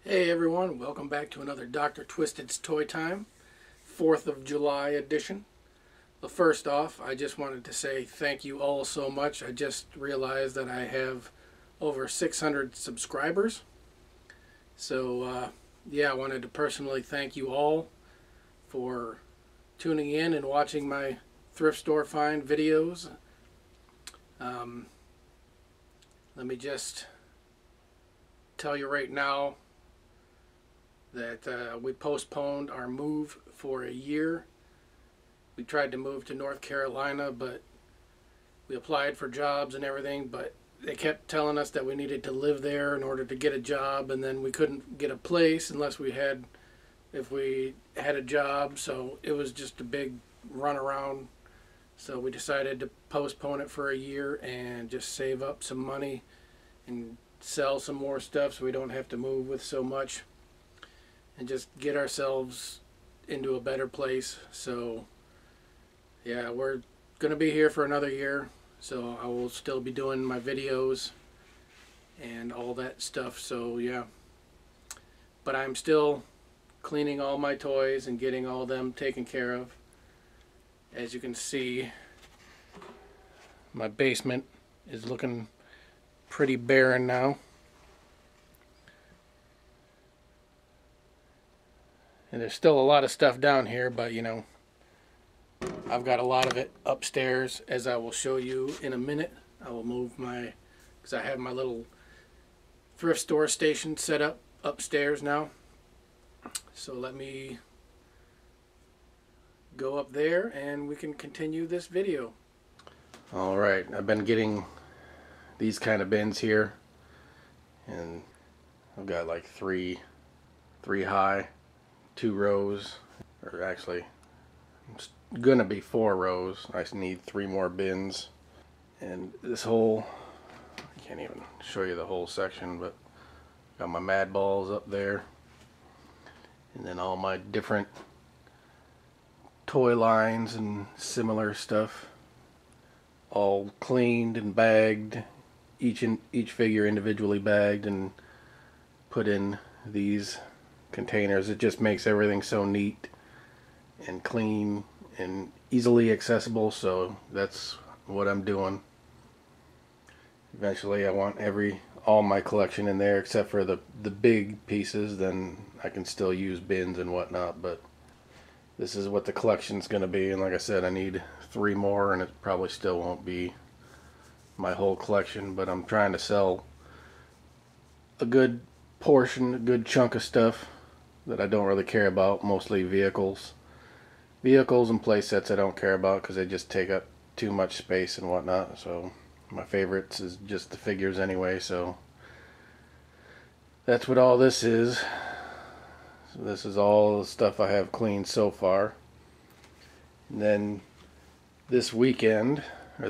Hey everyone, welcome back to another Dr. Twisted's Toy Time, 4th of July edition. But first off, I just wanted to say thank you all so much. I just realized that I have over 600 subscribers. So yeah, I wanted to personally thank you all for tuning in and watching my thrift store find videos. Let me just tell you right now that we postponed our move for a year. We tried to move to North Carolina, but we applied for jobs and everything, but they kept telling us that we needed to live there in order to get a job, and then we couldn't get a place unless if we had a job. So it was just a big runaround. So we decided to postpone it for a year and just save up some money and sell some more stuff so we don't have to move with so much and just get ourselves into a better place. So yeah, we're gonna be here for another year, so I will still be doing my videos and all that stuff. So yeah, but I'm still cleaning all my toys and getting all them taken care of. As you can see, my basement is looking pretty barren now. And there's still a lot of stuff down here, but you know, I've got a lot of it upstairs, as I will show you in a minute. I will move because I have my little thrift store station set up upstairs now. So let me go up there and we can continue this video. Alright, I've been getting these kind of bins here, and I've got like three high, 2 rows, or actually it's gonna be 4 rows. I need 3 more bins, and this whole, I can't even show you the whole section, but got my mad balls up there, and then all my different toy lines and similar stuff all cleaned and bagged, each figure individually bagged and put in these containers. It just makes everything so neat and clean and easily accessible, so that's what I'm doing. Eventually I want all my collection in there except for the big pieces. Then I can still use bins and whatnot, but this is what the collection's gonna be. And like I said, I need 3 more, and it probably still won't be my whole collection, but I'm trying to sell a good portion, a good chunk of stuff that I don't really care about, mostly vehicles and play sets I don't care about because they just take up too much space and whatnot. So my favorites is just the figures anyway, so that's what all this is. So this is all the stuff I have cleaned so far. And then this weekend, or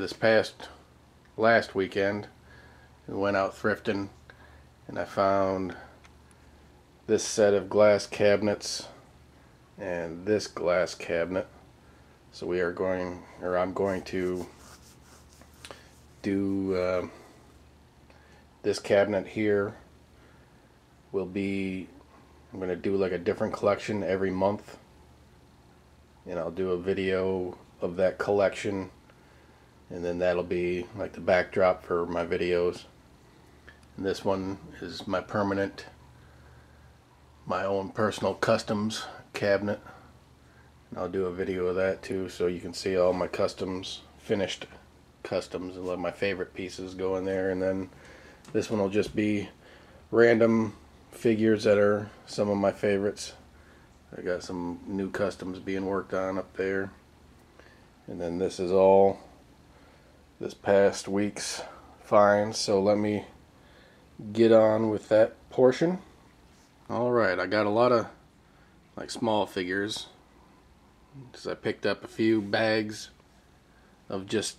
last weekend, we went out thrifting, and I found this set of glass cabinets and this glass cabinet. So I'm going to do this cabinet here I'm going to do like a different collection every month, and I'll do a video of that collection, and then that'll be like the backdrop for my videos. And this one is my own personal customs cabinet, and I'll do a video of that too, so you can see all my finished customs, and let my favorite pieces go in there. And then this one will just be random figures that are some of my favorites. I got some new customs being worked on up there. And then this is all this past week's finds, so let me get on with that portion. Alright, I got a lot of like small figures because I picked up a few bags of just,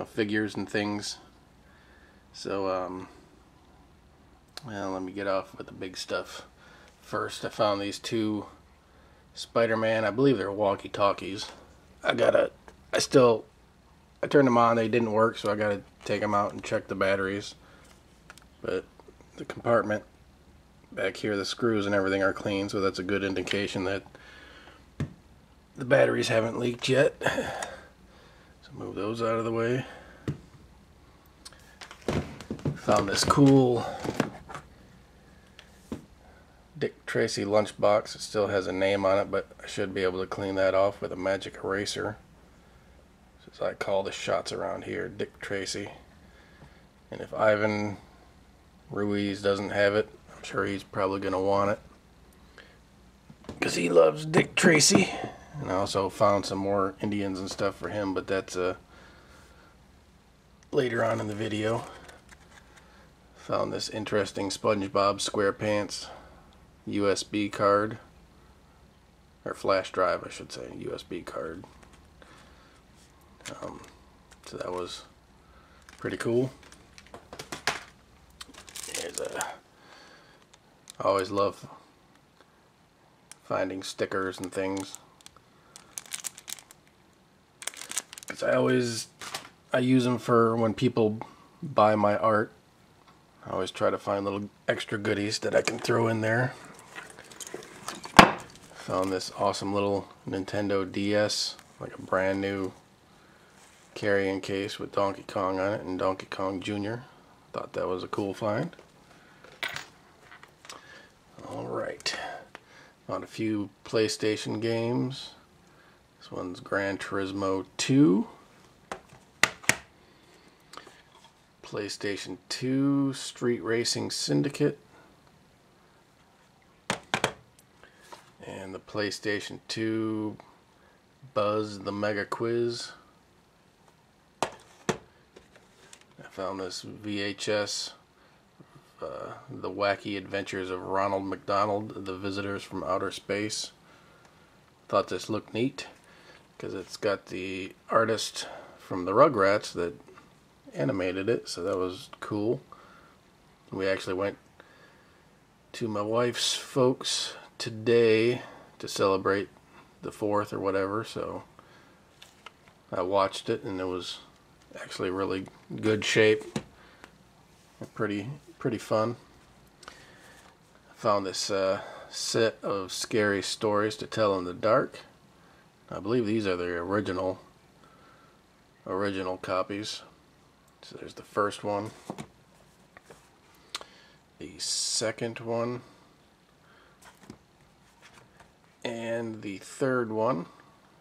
figures and things. So well, let me get off with the big stuff first. I found these 2 Spider-Man, I believe they're walkie-talkies. I turned them on, they didn't work, so I gotta take them out and check the batteries. But the compartment back here the screws and everything are clean, so that's a good indication that the batteries haven't leaked yet. So move those out of the way. Found this cool Dick Tracy lunchbox. It still has a name on it, but I should be able to clean that off with a magic eraser. As I call the shots around here, Dick Tracy. And if Ivan Ruiz doesn't have it, I'm sure he's probably going to want it, because he loves Dick Tracy. And I also found some more Indians and stuff for him, but that's later on in the video. Found this interesting SpongeBob SquarePants USB card, or flash drive I should say, USB card. So that was pretty cool. I always love finding stickers and things, because I use them for when people buy my art. I always try to find little extra goodies that I can throw in there. Found this awesome little Nintendo DS, like a brand new carrying case with Donkey Kong on it and Donkey Kong Jr. Thought that was a cool find. Alright, found a few PlayStation games. This one's Gran Turismo 2. PlayStation 2 Street Racing Syndicate. And the PlayStation 2 Buzz the Mega Quiz. I found this VHS, The Wacky Adventures of Ronald McDonald, The Visitors from Outer Space. Thought this looked neat, because it's got the artist from the Rugrats that animated it, so that was cool. We actually went to my wife's folks today to celebrate the 4th or whatever, so I watched it and it was actually really good shape. Pretty fun. Found this set of scary stories to tell in the dark. I believe these are the original copies. So there's the first one, the second one, and the third one.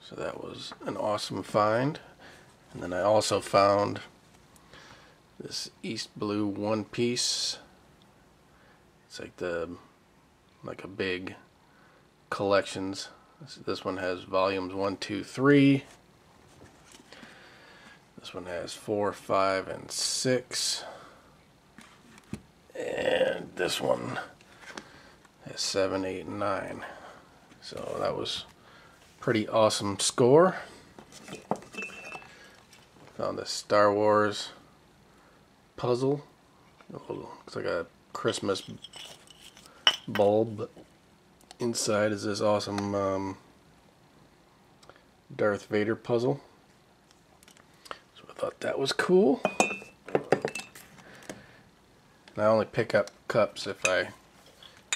So that was an awesome find. And then I also found this East Blue One Piece. It's like a big collections. This one has volumes 1, 2, 3. This one has 4, 5, and 6. And this one has 7, 8, and 9. So that was pretty awesome score. Found this Star Wars puzzle. Looks like a Christmas bulb, but inside is this awesome Darth Vader puzzle. So I thought that was cool. And I only pick up cups if I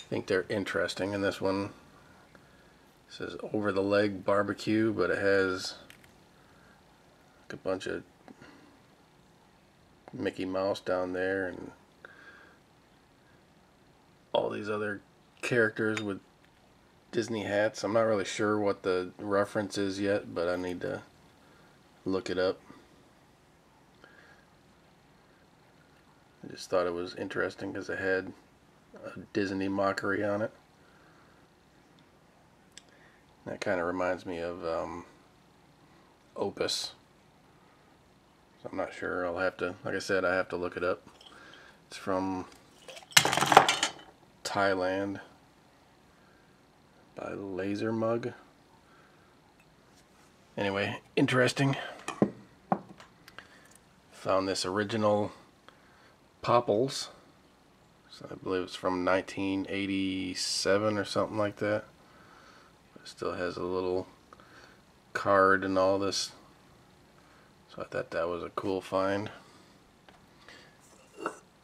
think they're interesting, and this one says Over the Leg Barbecue, but it has like a bunch of Mickey Mouse down there and all these other characters with Disney hats. I'm not really sure what the reference is yet, but I need to look it up. I just thought it was interesting because it had a Disney mockery on it. That kind of reminds me of Opus. So I'm not sure. I'll have to, like I said, I have to look it up. It's from Thailand by Laser Mug. Anyway, interesting. Found this original Popples. So I believe it's from 1987 or something like that. It still has a little card and all this. So I thought that was a cool find.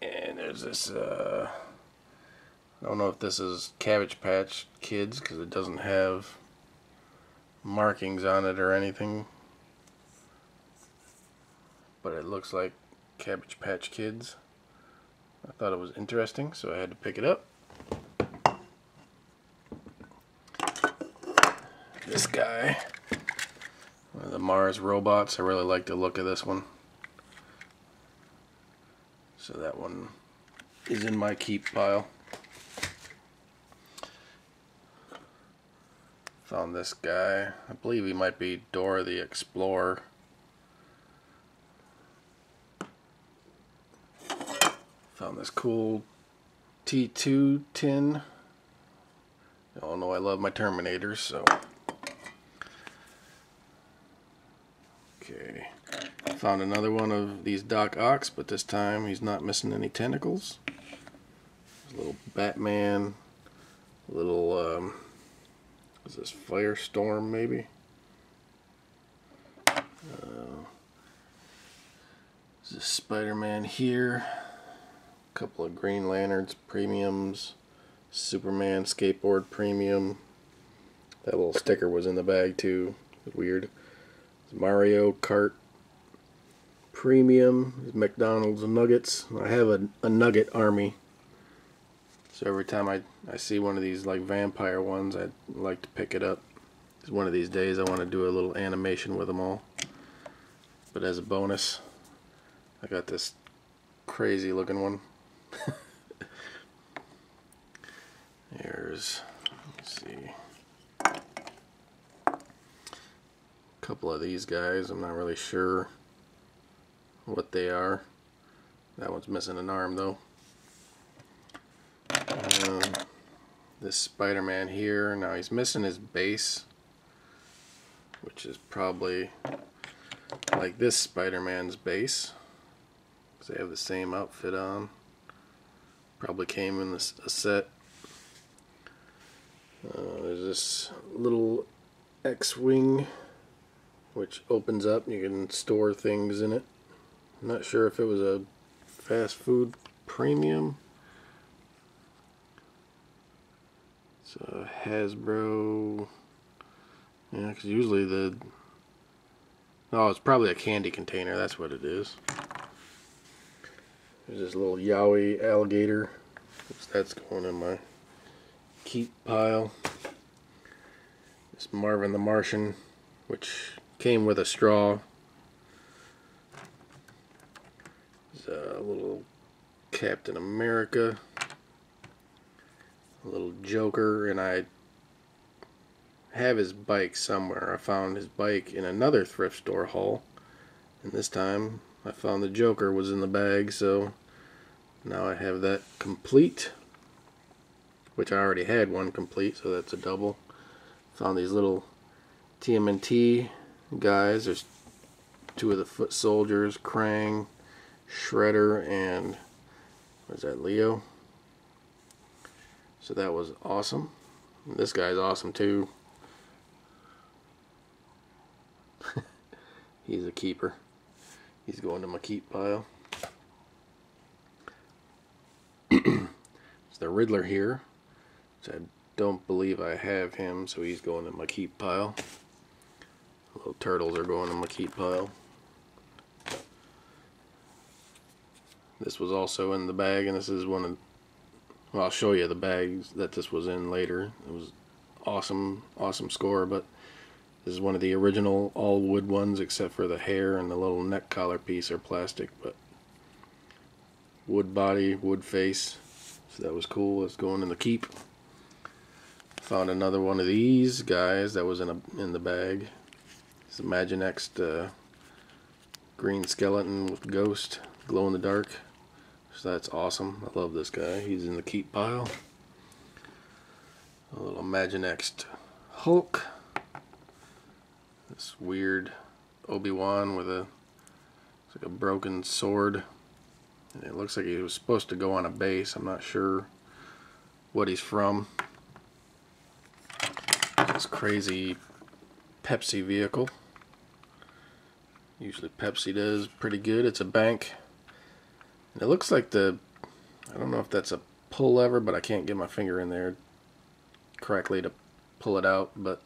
And there's this I don't know if this is Cabbage Patch Kids because it doesn't have markings on it or anything, but it looks like Cabbage Patch Kids. I thought it was interesting, so I had to pick it up. This guy, one of the Mars robots. I really like the look of this one, so that one is in my keep pile. Found this guy. I believe he might be Dora the Explorer. Found this cool T2 tin. Y'all know I love my Terminators, so. Okay. Found another one of these Doc Ock, but this time he's not missing any tentacles. There's a little Batman, a little, is this Firestorm maybe? There's a Spider-Man here. A couple of Green Lanterns premiums. Superman skateboard premium. That little sticker was in the bag too. Weird. Mario Kart premium. McDonald's nuggets. I have a nugget army. So every time I see one of these like vampire ones, I'd like to pick it up. Because one of these days I want to do a little animation with them all. But as a bonus, I got this crazy looking one. There's, let's see, a couple of these guys. I'm not really sure what they are. That one's missing an arm though. This Spider-Man here, now he's missing his base, which is probably like this Spider-Man's base, because they have the same outfit on. Probably came in a set. There's this little X-Wing which opens up and you can store things in it. I'm not sure if it was a fast food premium. It's a Hasbro. Yeah, because usually the... Oh, it's probably a candy container. That's what it is. There's this little Yowie alligator. That's going in my keep pile. This Marvin the Martian, which came with a straw. There's a little Captain America, a little Joker, and I have his bike somewhere. I found his bike in another thrift store haul, and this time I found the Joker was in the bag, so now I have that complete, which I already had one complete, so that's a double. Found these little TMNT guys. There's two of the foot soldiers, Krang, Shredder, and what is that, Leo? So that was awesome. This guy's awesome too. He's a keeper. He's going to my keep pile. It's the Riddler here, which I don't believe I have him, so he's going in my keep pile. Little turtles are going in my keep pile. This was also in the bag, and this is one of, well, I'll show you the bags that this was in later. It was awesome, awesome score, but this is one of the original all wood ones, except for the hair and the little neck collar piece are plastic, but wood body, wood face. So that was cool. It's going in the keep. Found another one of these guys that was in the bag. It's a Imaginext green skeleton with ghost, glow in the dark. So that's awesome. I love this guy. He's in the keep pile. A little Imaginext Hulk. This weird Obi-Wan with it's like a broken sword. And it looks like he was supposed to go on a base. I'm not sure what he's from. This crazy Pepsi vehicle. Usually Pepsi does pretty good. It's a bank. And it looks like I don't know if that's a pull lever, but I can't get my finger in there correctly to pull it out. But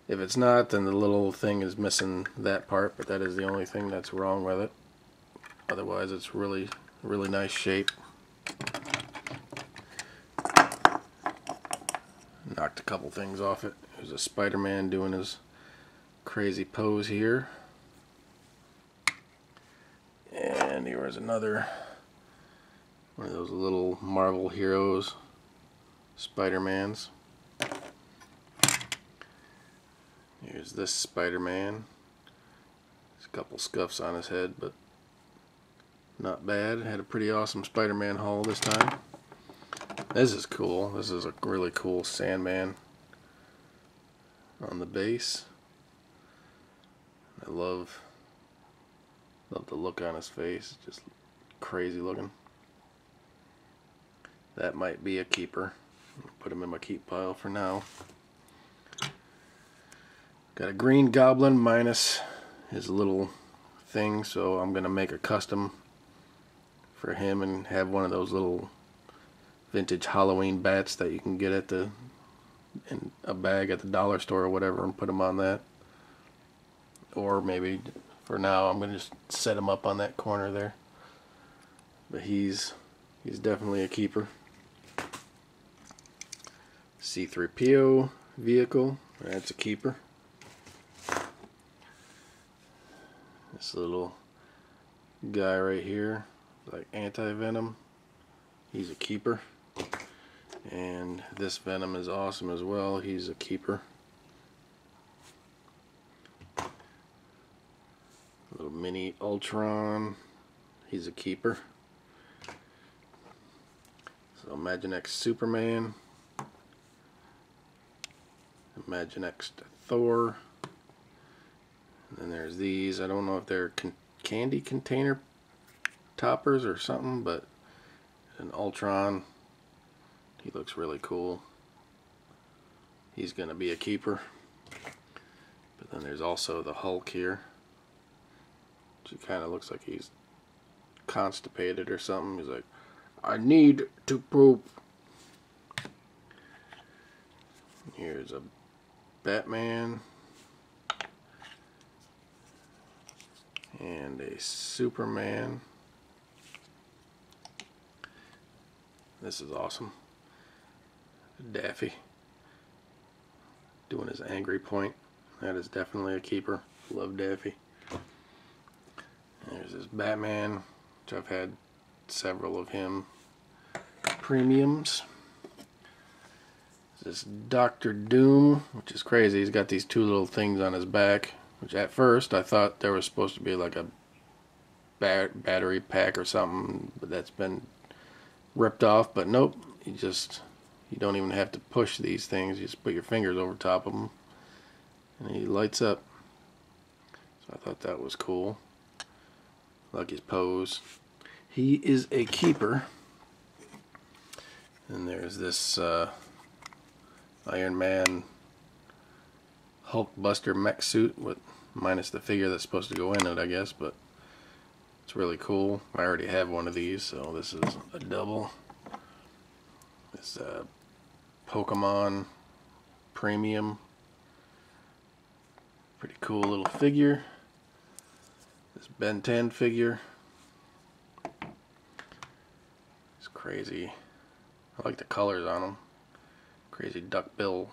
if it's not, then the little thing is missing that part, but that is the only thing that's wrong with it. Otherwise, it's really nice shape. Knocked a couple things off it. There's a Spider-Man doing his crazy pose here. And here is another one of those little Marvel heroes, Spider-Mans. Here's this Spider-Man. There's a couple scuffs on his head, but not bad. Had a pretty awesome Spider-Man haul this time. This is cool. This is a really cool Sandman on the base. I love the look on his face. Just crazy looking. That might be a keeper. I'll put him in my keep pile for now. Got a Green Goblin minus his little thing, so I'm gonna make a custom for him and have one of those little vintage Halloween bats that you can get at in a bag at the dollar store or whatever, and put him on that. Or maybe for now I'm gonna just set him up on that corner there. But he's definitely a keeper. C-3PO vehicle, that's a keeper. This little guy right here, like anti-venom, he's a keeper. And this Venom is awesome as well, he's a keeper. Little mini Ultron, he's a keeper. So Imaginext Superman, Imaginext Thor, and then there's these. I don't know if they're candy container toppers or something, but an Ultron, he looks really cool. He's gonna be a keeper. But then there's also the Hulk here, which kind of looks like he's constipated or something. He's like, I need to poop. Here's a Batman and a Superman. This is awesome. Daffy doing his angry point. That is definitely a keeper. Love Daffy. There's this Batman, which I've had several of him. Premiums. This Dr. Doom, which is crazy. He's got these two little things on his back, which at first I thought there was supposed to be like a battery pack or something, but that's been ripped off. But nope, you don't even have to push these things. You just put your fingers over top of them and he lights up. So I thought that was cool. Like his pose. He is a keeper. And there's this Iron Man Hulkbuster mech suit with minus the figure that's supposed to go in it, I guess, but it's really cool. I already have one of these, so this is a double. This Pokemon Premium, pretty cool little figure. This Ben 10 figure, it's crazy. I like the colors on them. Crazy duckbill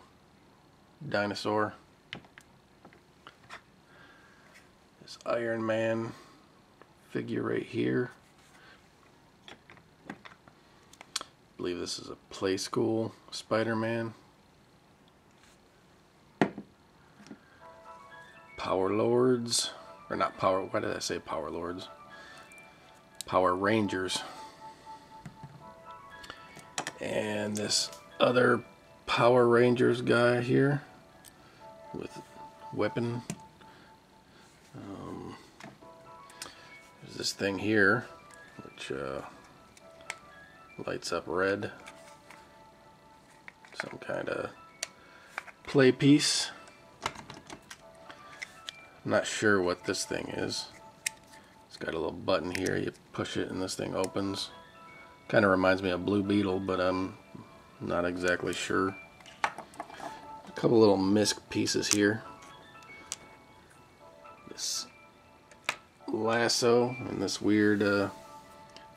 dinosaur. This Iron Man figure right here. I believe this is a Play School Spider-Man. Power Lords, or not Power, why did I say Power Lords? Power Rangers. And this other Power Rangers guy here with weapon. There's this thing here which lights up red. Some kind of play piece. I'm not sure what this thing is. It's got a little button here. You push it and this thing opens. Kind of reminds me of Blue Beetle, but I'm not exactly sure. A couple little misc pieces here. This lasso and this weird, I don't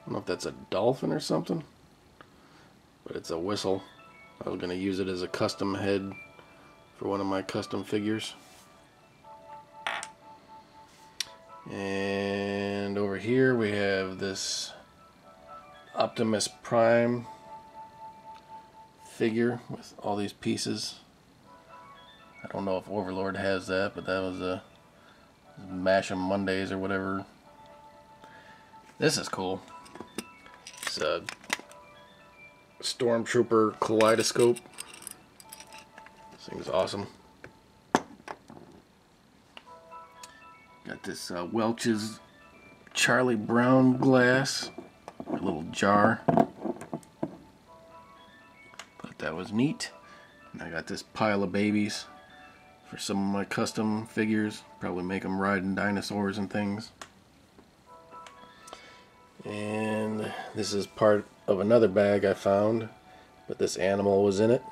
know if that's a dolphin or something, but it's a whistle. I was going to use it as a custom head for one of my custom figures. And over here we have this Optimus Prime figure with all these pieces. I don't know if Overlord has that, but that was a Mash 'em Mondays or whatever. This is cool. It's a Stormtrooper kaleidoscope. This thing's awesome. Got this Welch's Charlie Brown glass, a little jar. Thought that was neat. And I got this pile of babies for some of my custom figures. Probably make them riding dinosaurs and things. And this is part of another bag I found, but this animal was in it,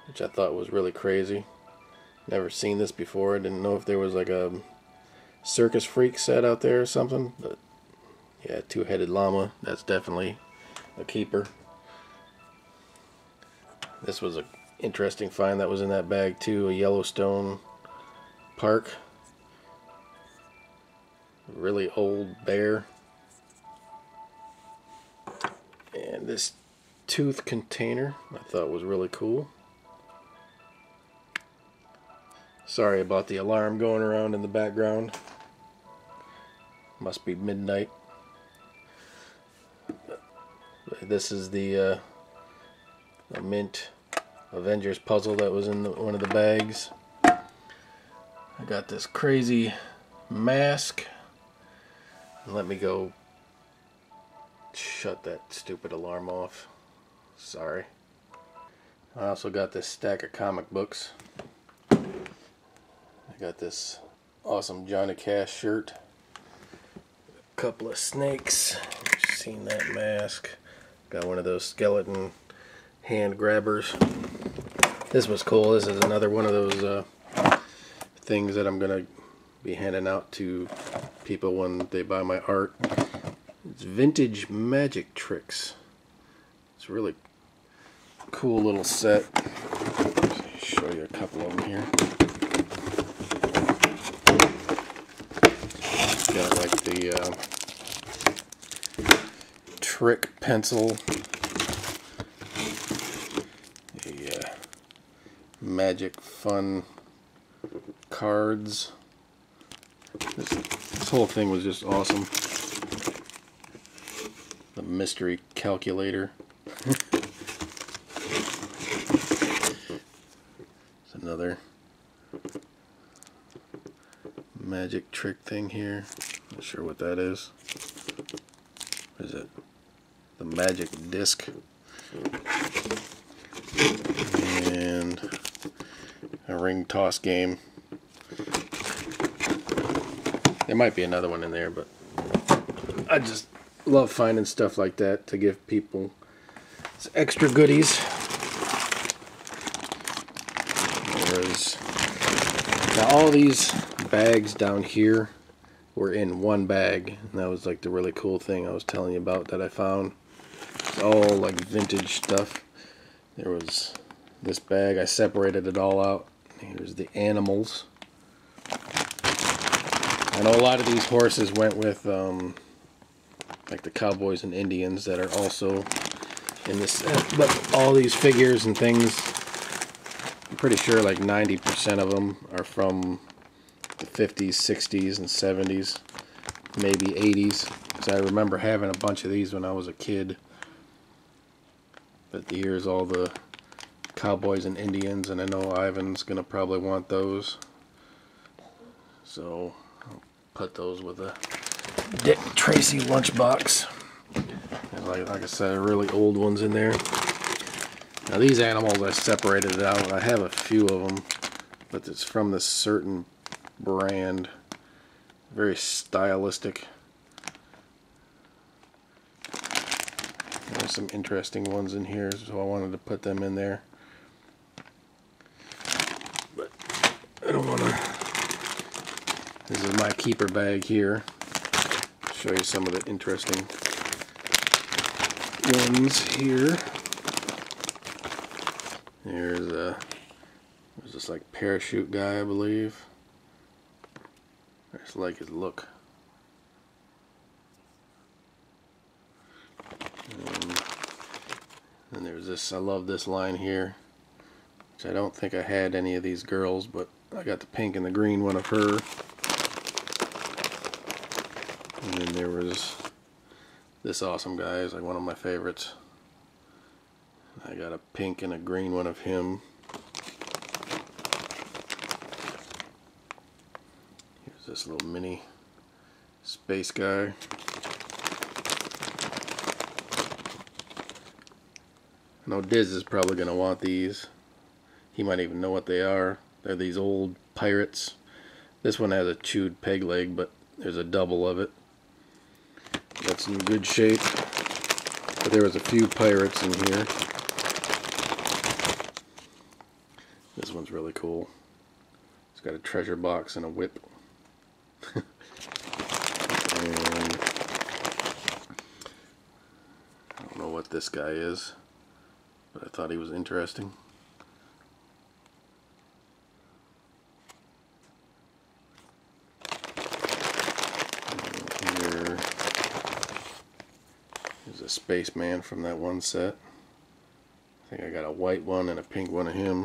which I thought was really crazy. Never seen this before. I didn't know if there was like a circus freak set out there or something, but yeah, two-headed llama. That's definitely a keeper. This was an interesting find that was in that bag too, a Yellowstone Park. A really old bear. And this tooth container I thought was really cool. Sorry about the alarm going around in the background. Must be midnight. This is the Mint Avengers puzzle that was in one of the bags. I got this crazy mask. Let me go shut that stupid alarm off. Sorry. I also got this stack of comic books. I got this awesome Johnny Cash shirt. A couple of snakes. You've seen that mask. Got one of those skeleton hand grabbers. This was cool. This is another one of those things that I'm going to be handing out to people when they buy my art. It's vintage magic tricks. It's a really cool little set. I'll show you a couple of them here. Got like the trick pencil, the magic fun cards. This whole thing was just awesome. The mystery calculator. It's another magic trick thing here. Not sure what that is. What is it? The magic disc. And a ring toss game. There might be another one in there, but I just love finding stuff like that to give people as extra goodies. Now all these bags down here were in one bag, and that was like the really cool thing I was telling you about that I found. It's all like vintage stuff. There was this bag, I separated it all out. Here's the animals. I know a lot of these horses went with like the cowboys and Indians that are also in this set, but all these figures and things, I'm pretty sure like 90% of them are from the 50s, 60s, and 70s, maybe 80s, because I remember having a bunch of these when I was a kid. But here's all the cowboys and Indians, and I know Ivan's gonna probably want those, so I'll put those with a Dick Tracy lunchbox. And like I said, really old ones in there. Now these animals I separated out. I have a few of them, but it's from this certain brand. Very stylistic. some interesting ones in here, so I wanted to put them in there. But I don't want to. This is my keeper bag here. Show you some of the interesting ones here. There's this like parachute guy, I believe. I just like his look. And there's this, I love this line here, which I don't think I had any of these girls, but I got the pink and the green one of her. And then there was this awesome guy, is like one of my favorites. I got a pink and a green one of him. Here's this little mini space guy. I know Diz is probably going to want these. He might even know what they are. They're these old pirates. This one has a chewed peg leg, but there's a double of it. That's in good shape. But there was a few pirates in here. This one's really cool. It's got a treasure box and a whip. And I don't know what this guy is, but I thought he was interesting. Here's a spaceman from that one set. I think I got a white one and a pink one of him.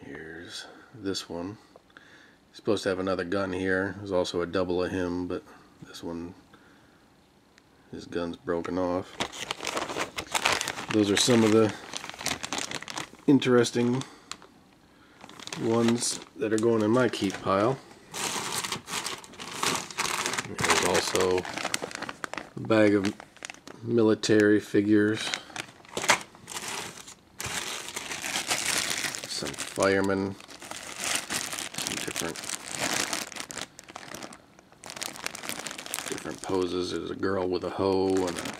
Here's this one. He's supposed to have another gun here. There's also a double of him, but this one, his gun's broken off. Those are some of the interesting ones that are going in my keep pile. There's also a bag of military figures. Some firemen. Different poses. There's a girl with a hoe and a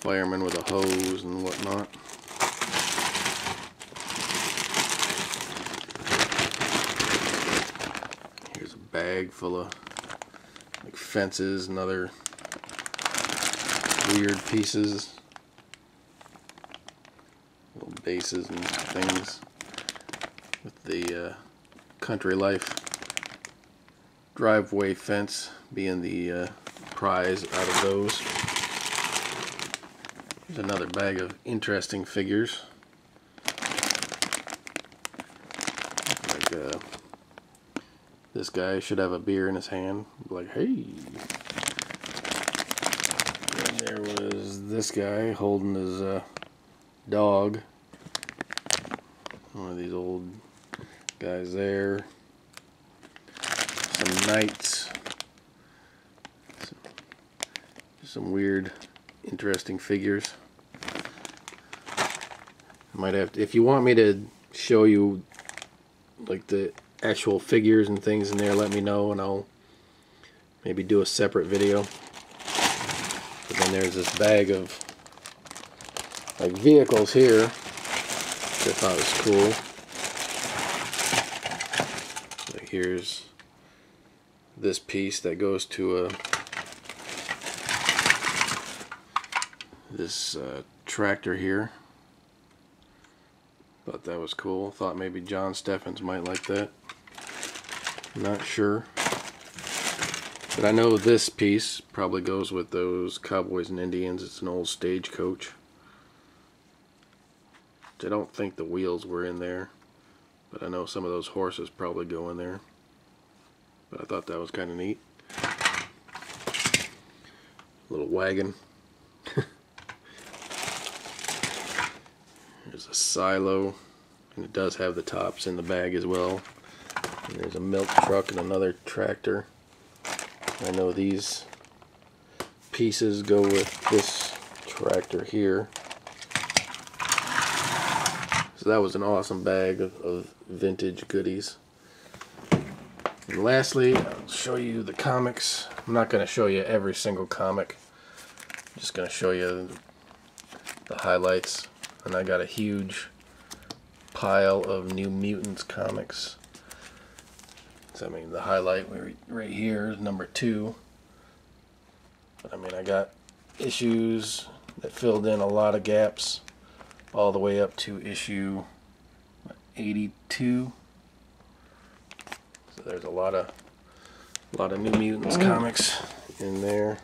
fireman with a hose and whatnot. Here's a bag full of like fences and other weird pieces, little bases and things, with the Country Life driveway fence being the prize out of those. Here's another bag of interesting figures. Like this guy should have a beer in his hand. Like, hey. And there was this guy holding his dog. One of these old guys there. Some knights. Some weird, interesting figures. I might have to, if you want me to show you like the actual figures and things in there, let me know and I'll maybe do a separate video. But then there's this bag of like vehicles here, which I thought was cool. Like here's this piece that goes to this tractor here. Thought that was cool. Thought maybe John Steffens might like that. Not sure. But I know this piece probably goes with those Cowboys and Indians. It's an old stagecoach. I don't think the wheels were in there, but I know some of those horses probably go in there. But I thought that was kind of neat. Little wagon. There's a silo, and it does have the tops in the bag as well. And there's a milk truck and another tractor. I know these pieces go with this tractor here. So that was an awesome bag of vintage goodies. And lastly, I'll show you the comics. I'm not going to show you every single comic. I'm just going to show you the highlights. And I got a huge pile of New Mutants comics. So I mean, the highlight right here is number 2. But I mean, I got issues that filled in a lot of gaps all the way up to issue 82. So there's a lot of New Mutants comics in there.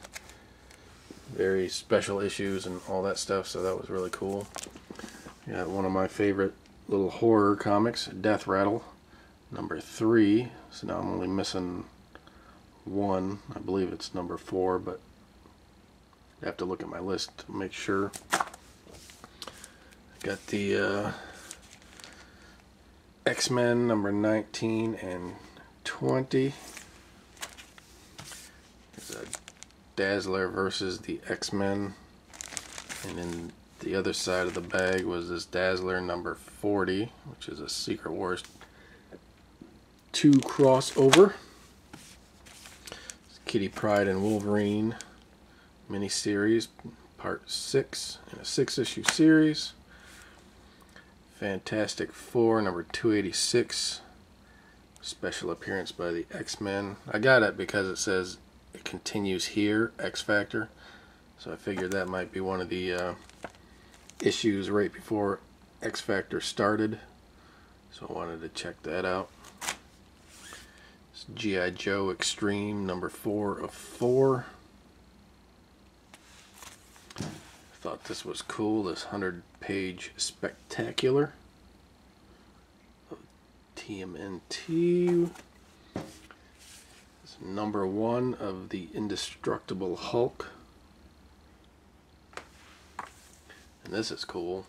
Very special issues and all that stuff, so that was really cool. Got one of my favorite little horror comics, Death Rattle, number 3. So now I'm only missing 1. I believe it's number 4, but I have to look at my list to make sure. Got the X-Men number 19 and 20. There's a Dazzler versus the X-Men, and then the other side of the bag was this Dazzler number 40, which is a Secret Wars 2 crossover. It's Kitty Pryde and Wolverine miniseries, part 6 in a 6-issue series. Fantastic Four number 286, special appearance by the X-Men. I got it because it says it continues here, X Factor, so I figured that might be one of the issues right before X Factor started, so I wanted to check that out. It's G.I. Joe Extreme number 4 of 4. Thought this was cool, this 100-page spectacular of TMNT. It's number 1 of the Indestructible Hulk. And this is cool.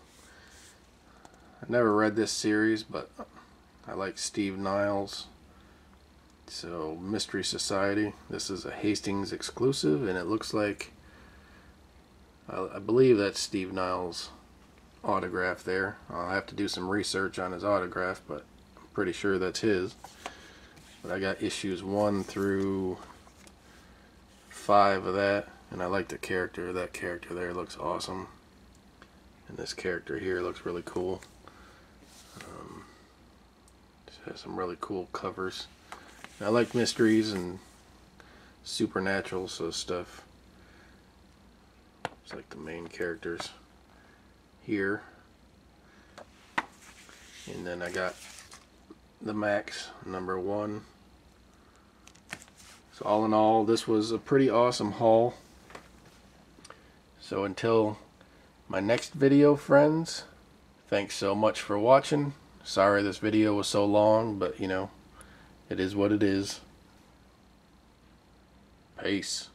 I never read this series, but I like Steve Niles. So, Mystery Society. This is a Hastings exclusive, and it looks like, I believe that's Steve Niles' autograph there. I'll have to do some research on his autograph, but I'm pretty sure that's his. But I got issues 1 through 5 of that, and I like the character. That character there looks awesome. And this character here looks really cool. Just has some really cool covers. And I like mysteries and supernatural stuff. It's like the main characters here. And then I got the Max number 1. So all in all, this was a pretty awesome haul. So until my next video, friends, thanks so much for watching. Sorry this video was so long, but you know, it is what it is. Peace.